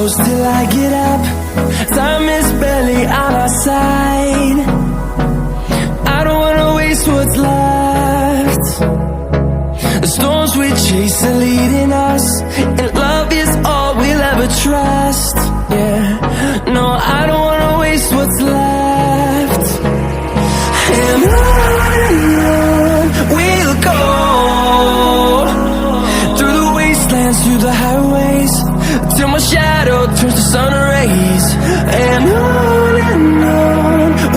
close till I get up. Time is barely on our side. I don't wanna waste what's left. The storms we chase are leading us, and love is all we'll ever trust. Yeah, no, I don't wanna waste what's left. And on we'll go, through the wastelands, through the highways, till my shadow turns to sun rays. And on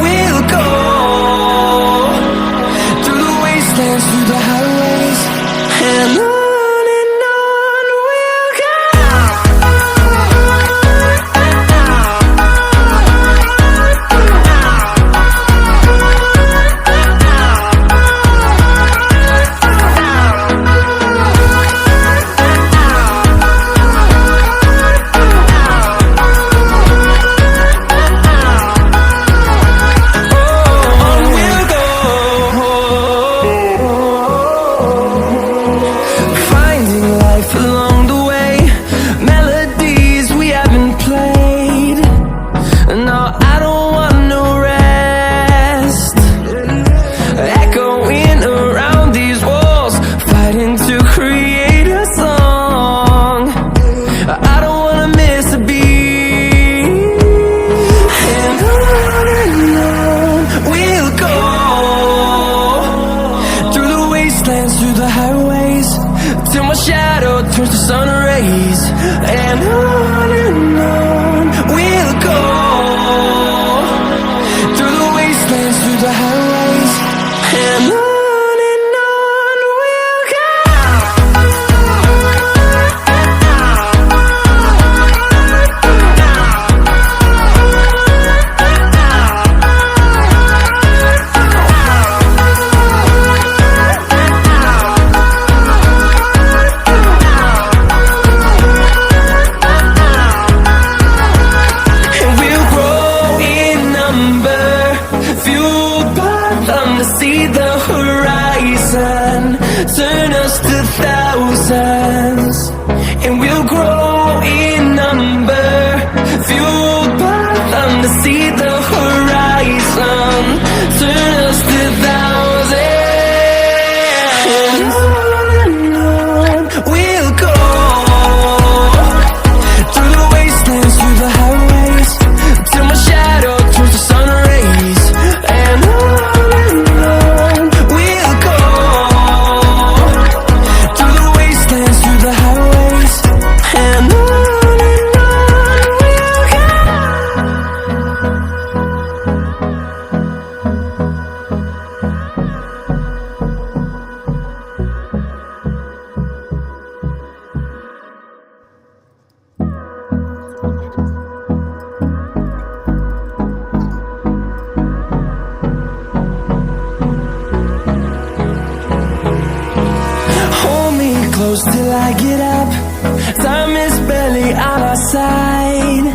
we'll go, through the wastelands, through the highways, and on we'll go. Through the highways, till my shadow turns to sun rays. And on we'll go, through the wastelands, through the highways, and on we'll go. See the horizon, turn us to thousands, and we'll grow in number, fueled by them. To see the horizon, turn us to thousands, and on we'll go, through the wastelands, through the highways, till my shadow turns to sun rays. And close till I get up. Time is barely on our side.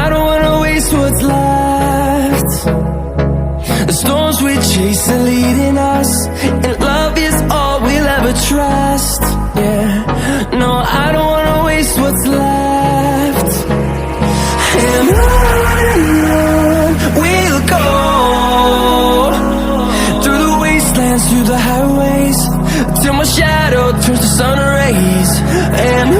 I don't wanna waste what's left. The storms we chase are leading us, and love is all we'll ever trust. Yeah, no, I don't wanna waste what's left. And on we'll go, through the wastelands, through the highways, till my shadow turns to sun rays. And